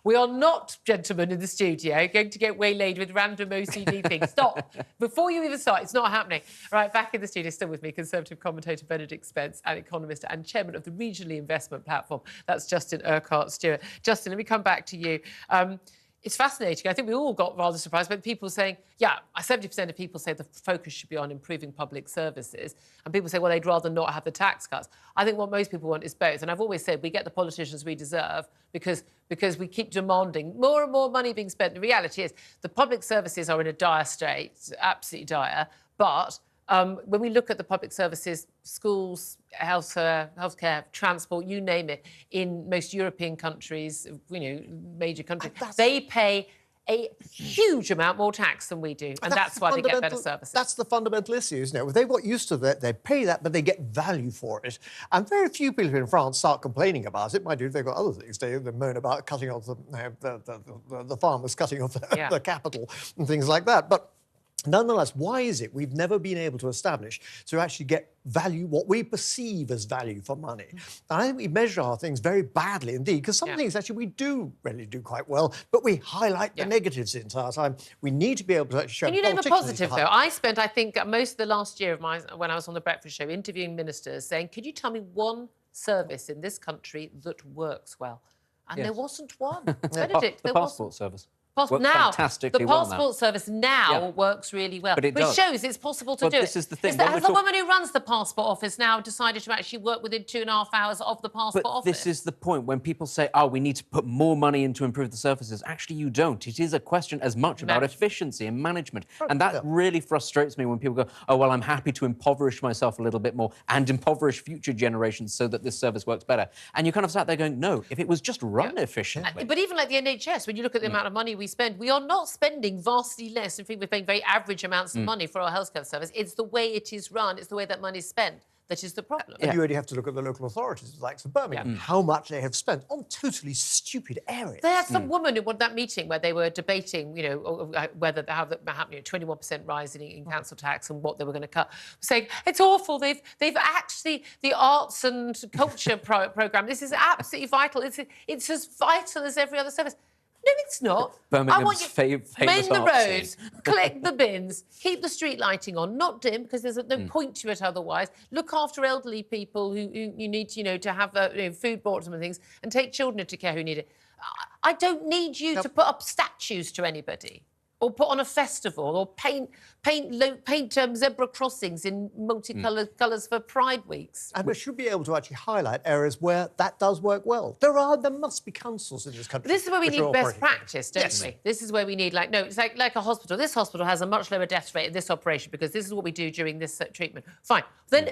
We are not, gentlemen in the studio, going to get waylaid with random OCD things. Stop. Before you even start, it's not happening. Right, back in the studio, still with me, Conservative commentator Benedict Spence, and economist and chairman of the Regionally Investment Platform. That's Justin Urquhart-Stewart. Justin, let me come back to you. It's fascinating. I think we all got rather surprised, but people saying, 70% of people say the focus should be on improving public services. And people say, well, they'd rather not have the tax cuts. I think what most people want is both. And I've always said we get the politicians we deserve because we keep demanding more and more money being spent. The reality is the public services are in a dire state, absolutely dire. But when we look at the public services, schools, healthcare, transport, you name it, in most European countries, major countries, they pay a huge amount more tax than we do, and that's why they get better services. That's the fundamental issue, isn't it? They've got used to that, they pay that, but they get value for it. And very few people in France start complaining about it. Mind you, they've got other things. They moan about cutting off the farmers, cutting off the capital and things like that. But nonetheless, why is it we've never been able to establish to actually get value, what we perceive as value for money? And I think we measure our things very badly indeed, because some things actually we do really do quite well, but we highlight the negatives the entire time. We need to be able to actually show. Can you name a positive, though? I spent, I think, most of the last year of when I was on the Breakfast Show interviewing ministers saying, could you tell me one service in this country that works well? And there wasn't one. Benedict, the passport service. The passport service now works really well. But it Which shows it's possible to do it. This is the thing. Has the woman who runs the passport office now decided to actually work within 2.5 hours of the passport office? This is the point. When people say, oh, we need to put more money in to improve the services, actually you don't. It is a question as much about efficiency and management. And that really frustrates me when people go, oh, well, I'm happy to impoverish myself a little bit more and impoverish future generations so that this service works better. And you kind of sat there going, no, if it was just run efficiently. But even like the NHS, when you look at the amount of money we spend, we are not spending vastly less. In fact, we're paying very average amounts of money for our healthcare service. It's the way it is run, it's the way that money's spent that is the problem. And you only have to look at the local authorities, like Birmingham, how much they have spent on totally stupid areas. They had some woman who that meeting where they were debating, whether they have 21% rise in council tax and what they were going to cut, saying it's awful. They've actually the arts and culture programme. This is absolutely vital. It's as vital as every other service. No, it's not. Birmingham's famous mend the art roads, scene. collect the bins, keep the street lighting on, not dim, because there's no point to it otherwise. Look after elderly people who you need to have food brought to them and things, and take children into care who need it. I don't need you to put up statues to anybody, or put on a festival, or paint zebra crossings in multicoloured colours for Pride weeks. And we should be able to actually highlight areas where that does work well. There must be councils in this country. This is where we need best practice, don't we? This is where we need, it's like a hospital. This hospital has a much lower death rate in this operation because this is what we do during this treatment. Fine. Then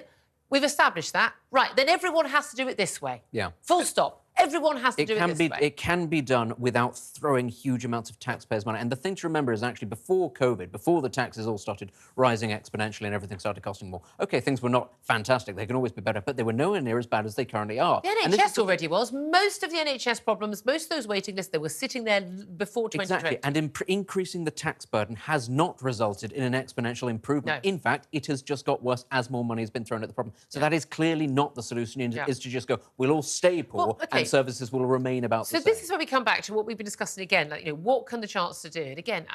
we've established that. Right, then everyone has to do it this way. Yeah. Full stop. Everyone has to do it this way. It can be done without throwing huge amounts of taxpayers' money. And the thing to remember is actually before COVID, before the taxes all started rising exponentially and everything started costing more, OK, things were not fantastic. They can always be better, but they were nowhere near as bad as they currently are. The NHS already was. Most of the NHS problems, most of those waiting lists, they were sitting there before 2020. Exactly. And increasing the tax burden has not resulted in an exponential improvement. No. In fact, it has just got worse as more money has been thrown at the problem. So that is clearly not the solution, is to just go, we'll all stay poor and services will remain about the same. So this is where we come back to what we've been discussing again, what can the Chancellor do? And again,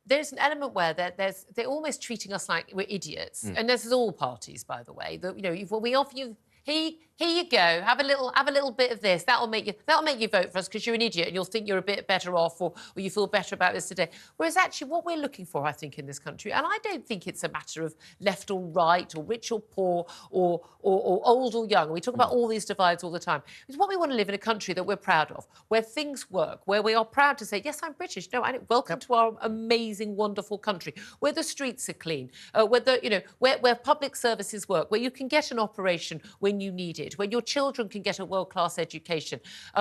there's an element where they're almost treating us like we're idiots. And this is all parties, by the way. That when we offer you, here you go, have a little bit of this. That'll make you vote for us because you're an idiot and you'll think you're a bit better off, or you feel better about this today. Whereas actually what we're looking for, I think, in this country, and I don't think it's a matter of left or right or rich or poor or old or young. We talk about all these divides all the time. It's what we want to live in a country that we're proud of, where things work, where we are proud to say, yes, I'm British. No, welcome to our amazing, wonderful country, where the streets are clean, where public services work, where you can get an operation when you need it, where your children can get a world-class education,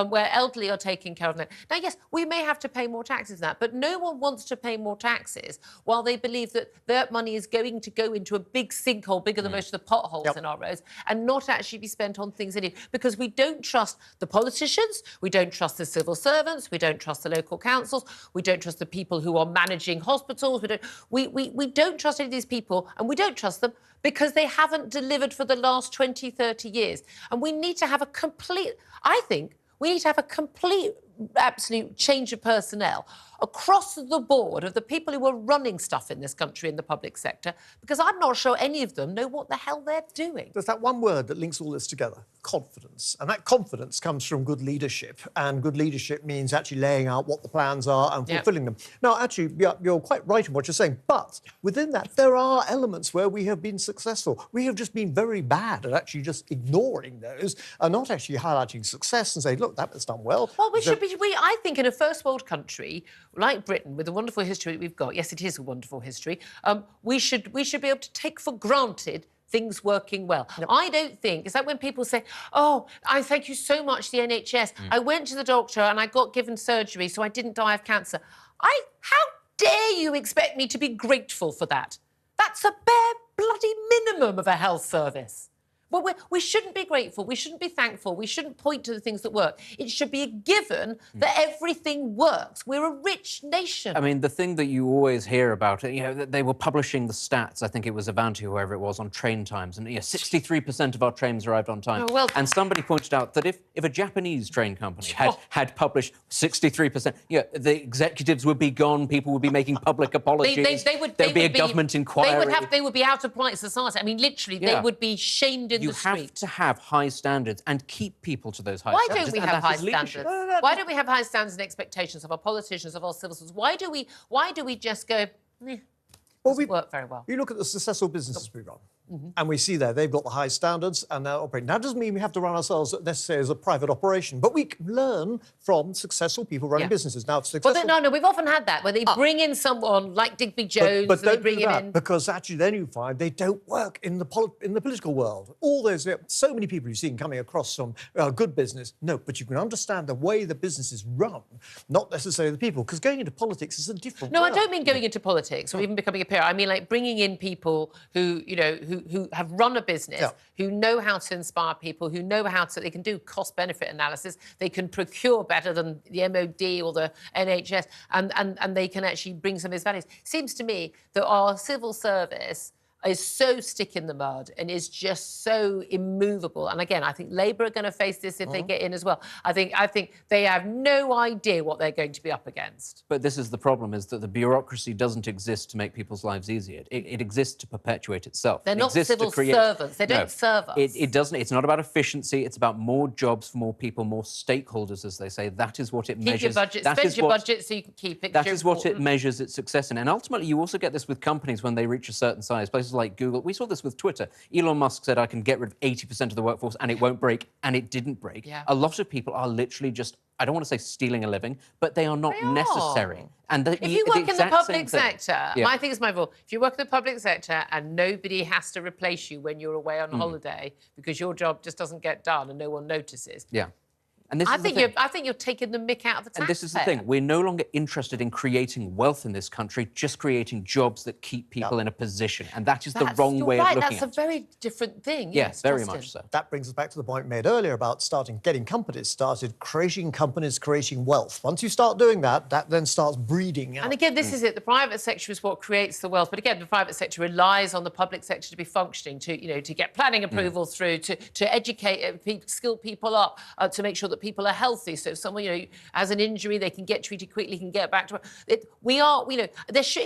where elderly are taken care of. Now, yes, we may have to pay more taxes than that, but no one wants to pay more taxes while they believe that their money is going to go into a big sinkhole, bigger than most of the potholes in our roads, and not actually be spent on things in it, because we don't trust the politicians, we don't trust the civil servants, we don't trust the local councils, we don't trust the people who are managing hospitals, we don't trust any of these people, and we don't trust them because they haven't delivered for the last 20, 30 years. And we need to have a complete absolute change of personnel across the board of the people who are running stuff in this country in the public sector, because I'm not sure any of them know what the hell they're doing. There's that one word that links all this together, confidence. And that confidence comes from good leadership. And good leadership means actually laying out what the plans are and fulfilling them. Now, actually, you're quite right in what you're saying. But within that, there are elements where we have been successful. We have just been very bad at actually just ignoring those and not actually highlighting success and say, look, that was done well. Well, I think in a first world country like Britain, with the wonderful history that we've got, yes, it is a wonderful history, we should be able to take for granted things working well. Yep. I don't think, it's like when people say, oh, I thank you so much, the NHS. I went to the doctor and I got given surgery so I didn't die of cancer. How dare you expect me to be grateful for that? That's a bare bloody minimum of a health service. Well, we shouldn't be grateful. We shouldn't be thankful. We shouldn't point to the things that work. It should be a given that everything works. We're a rich nation. I mean, the thing that you always hear about, they were publishing the stats, I think it was Avanti, whoever it was, on train times. And 63% of our trains arrived on time. Oh, well, and somebody pointed out that if a Japanese train company had published 63%, the executives would be gone, people would be making public apologies. There'd be a government inquiry. They would be out of polite society. I mean, literally, they would be shamed in the street. You have to have high standards and keep people to those high standards. standards. Why don't we have high standards? Why don't we have high standards and expectations of our politicians, of our civil servants? Why do we just go, doesn't work very well? You look at the successful businesses we run. And we see there, they've got the high standards and they're operating. That doesn't mean we have to run ourselves necessarily as a private operation, but we can learn from successful people running businesses. Now, successful... Well, no, we've often had that, where they bring in someone like Digby Jones, but they bring him in... Because actually then you find they don't work in the political world. All those, so many people you've seen coming across from good business. No, but you can understand the way the business is run, not necessarily the people, because going into politics is a different No, world. I don't mean going into politics or even becoming a peer. I mean, like, bringing in people who, who have run a business, who know how to inspire people, who know how to... They can do cost-benefit analysis, they can procure better than the MOD or the NHS, and they can actually bring some of these values. Seems to me that our civil service is so stick in the mud and is just so immovable. And again, I think Labour are going to face this if they get in as well. I think they have no idea what they're going to be up against. But this is the problem, is that the bureaucracy doesn't exist to make people's lives easier. It exists to perpetuate itself. They're not civil servants. They don't serve us. It doesn't. It's not about efficiency. It's about more jobs for more people, more stakeholders, as they say. That is what it measures. Keep your budget. Spend your budget so you can keep it. That is what it measures its success in. And ultimately, you also get this with companies when they reach a certain size. Places like Google. We saw this with Twitter. Elon Musk said, I can get rid of 80% of the workforce and it won't break, and it didn't break. Yeah. A lot of people are literally just, I don't want to say stealing a living, but they are not necessary. And if you work in the public sector, my thing is my rule, if you work in the public sector and nobody has to replace you when you're away on holiday because your job just doesn't get done and no one notices. Yeah. And this I think you're taking the mick out of the taxpayer. And this is the thing. We're no longer interested in creating wealth in this country, just creating jobs that keep people in a position. And that is the wrong way of looking at it. That's a very different thing. Yes, very much so. That brings us back to the point made earlier about getting companies started, creating companies, creating wealth. Once you start doing that, that then starts breeding out. And again, this is it. The private sector is what creates the wealth. But again, the private sector relies on the public sector to be functioning, to get planning approvals through, to educate, skill people up, to make sure that people are healthy. So if someone, has an injury, they can get treated quickly, can get back to work. It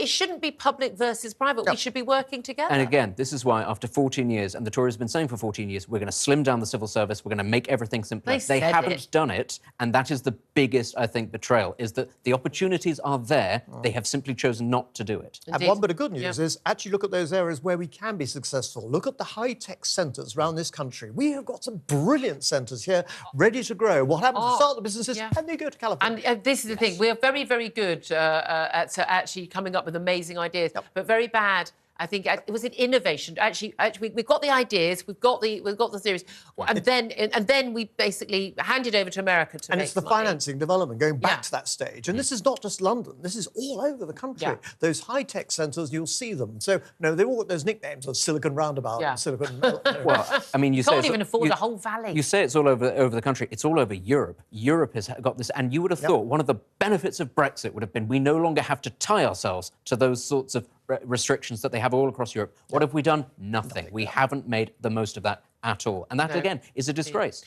shouldn't be public versus private. We should be working together. And again, this is why after 14 years, and the Tories have been saying for 14 years, we're going to slim down the civil service, we're going to make everything simpler. They haven't done it, and that is the biggest, I think, betrayal, is that the opportunities are there, they have simply chosen not to do it. Indeed. And one bit of good news is actually look at those areas where we can be successful. Look at the high-tech centres around this country. We have got some brilliant centres here, ready to grow. What happens? Start the businesses and they go to California. And this is the thing. We are very, very good at actually coming up with amazing ideas, but very bad. I think it was an innovation. Actually, we've got the ideas, we've got the theories, and then we basically hand it over to America to make. And it's the financing development going back to that stage. And this is not just London. This is all over the country. Yeah. Those high-tech centres, you'll see them. So they've all got those nicknames of Silicon Roundabout, and Silicon. Well, I mean, you can't even afford the whole valley. You say it's all over the country. It's all over Europe. Europe has got this, and you would have thought one of the benefits of Brexit would have been we no longer have to tie ourselves to those sorts of restrictions that they have all across Europe. What have we done? Nothing. We haven't made the most of that at all. And that, again, is a disgrace.